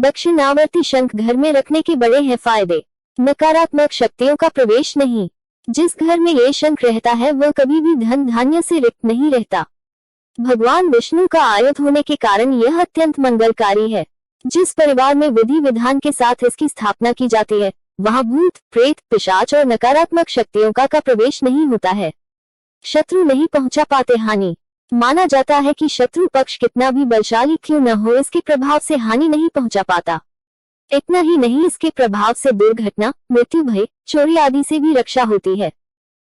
दक्षिणावर्ती शंख घर में रखने के बड़े हैं फायदे। नकारात्मक शक्तियों का प्रवेश नहीं। जिस घर में ये शंख रहता है वह कभी भी धन धान्य से रिक्त नहीं रहता। भगवान विष्णु का आयुध होने के कारण यह अत्यंत मंगलकारी है। जिस परिवार में विधि विधान के साथ इसकी स्थापना की जाती है वहां भूत प्रेत पिशाच और नकारात्मक शक्तियों का प्रवेश नहीं होता है। शत्रु नहीं पहुंचा पाते हानि। माना जाता है कि शत्रु पक्ष कितना भी बलशाली क्यों न हो इसके प्रभाव से हानि नहीं पहुंचा पाता। इतना ही नहीं, इसके प्रभाव से दुर्घटना मृत्यु भय चोरी आदि से भी रक्षा होती है।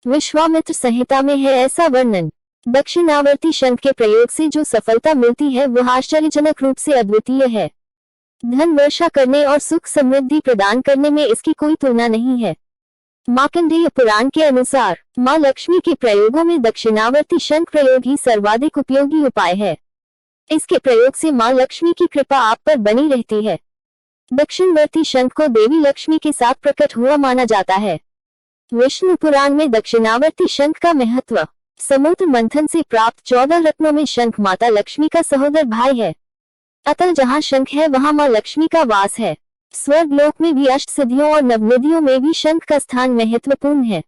विश्वामित्र संहिता में है ऐसा वर्णन। दक्षिणावर्ती शंख के प्रयोग से जो सफलता मिलती है वह आश्चर्यजनक रूप से अद्वितीय है। धन वर्षा करने और सुख समृद्धि प्रदान करने में इसकी कोई तुलना नहीं है। मार्कंडेय पुराण के अनुसार मां लक्ष्मी के प्रयोगों में दक्षिणावर्ती शंख प्रयोग ही सर्वाधिक उपयोगी उपाय है। इसके प्रयोग से मां लक्ष्मी की कृपा आप पर बनी रहती है। दक्षिणवर्ती शंख को देवी लक्ष्मी के साथ प्रकट हुआ माना जाता है। विष्णु पुराण में दक्षिणावर्ती शंख का महत्व। समुद्र मंथन से प्राप्त 14 रत्नों में शंख माता लक्ष्मी का सहोदर भाई है। अतः जहाँ शंख है वहाँ माँ लक्ष्मी का वास है। स्वर्ग लोक में भी अष्ट सिद्धियों और नवनिधियों में भी शंख का स्थान महत्वपूर्ण है।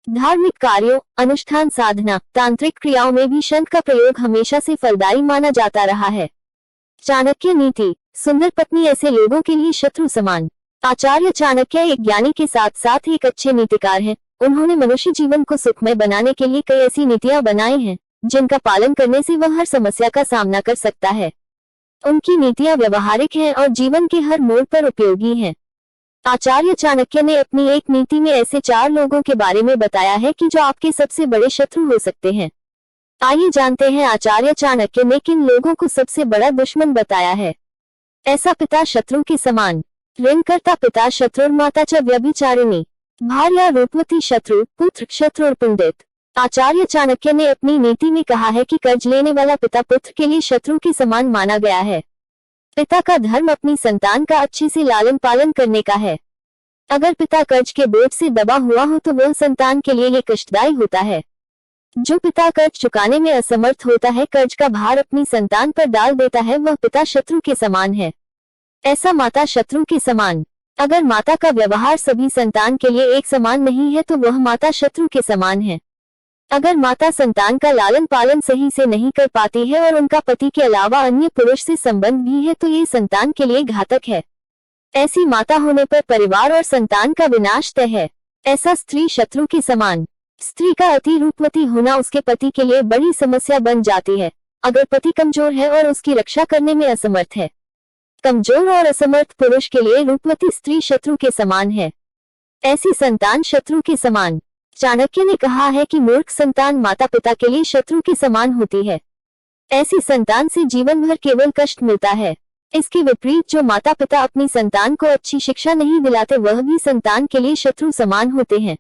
धार्मिक कार्यों अनुष्ठान साधना तांत्रिक क्रियाओं में भी शंख का प्रयोग हमेशा से फलदायी माना जाता रहा है। चाणक्य नीति। सुंदर पत्नी ऐसे लोगों के लिए शत्रु समान। आचार्य चाणक्य एक ज्ञानी के साथ साथ एक अच्छे नीतिकार हैं। उन्होंने मनुष्य जीवन को सुखमय बनाने के लिए कई ऐसी नीतियां बनाई हैं जिनका पालन करने से वह हर समस्या का सामना कर सकता है। उनकी नीतियां व्यवहारिक हैं और जीवन के हर मोड़ पर उपयोगी हैं। आचार्य चाणक्य ने अपनी एक नीति में ऐसे 4 लोगों के बारे में बताया है कि जो आपके सबसे बड़े शत्रु हो सकते हैं। आइए जानते हैं आचार्य चाणक्य ने किन लोगों को सबसे बड़ा दुश्मन बताया है। ऐसा पिता शत्रु के समान। ऋणकर्ता पिता शत्रु माता च व्यभिचारिणी। भार्या रूपवती शत्रु पुत्र शत्रु पंडित। आचार्य चाणक्य ने अपनी नीति में कहा है कि कर्ज लेने वाला पिता पुत्र के लिए शत्रु के समान माना गया है। पिता का धर्म अपनी संतान का अच्छे से लालन पालन करने का है। अगर पिता कर्ज के बोझ से दबा हुआ हो तो वह संतान के लिए कष्टदायी होता है। जो पिता कर्ज चुकाने में असमर्थ होता है कर्ज का भार अपनी संतान पर डाल देता है वह पिता शत्रु के समान है। ऐसा माता शत्रु के समान। अगर माता का व्यवहार सभी संतान के लिए एक समान नहीं है तो वह माता शत्रु के समान है। अगर माता संतान का लालन पालन सही से नहीं कर पाती है और उनका पति के अलावा अन्य पुरुष से संबंध भी है तो ये संतान के लिए घातक है। ऐसी माता होने पर परिवार और संतान का विनाश तय है। ऐसा स्त्री शत्रु के समान। स्त्री का अति रूपवती होना उसके पति के लिए बड़ी समस्या बन जाती है अगर पति कमजोर है और उसकी रक्षा करने में असमर्थ है। कमजोर और असमर्थ पुरुष के लिए रूपवती स्त्री शत्रु के समान है। ऐसी संतान शत्रु के समान। चाणक्य ने कहा है कि मूर्ख संतान माता पिता के लिए शत्रु के समान होती है। ऐसी संतान से जीवन भर केवल कष्ट मिलता है। इसके विपरीत जो माता पिता अपनी संतान को अच्छी शिक्षा नहीं दिलाते वह भी संतान के लिए शत्रु समान होते हैं।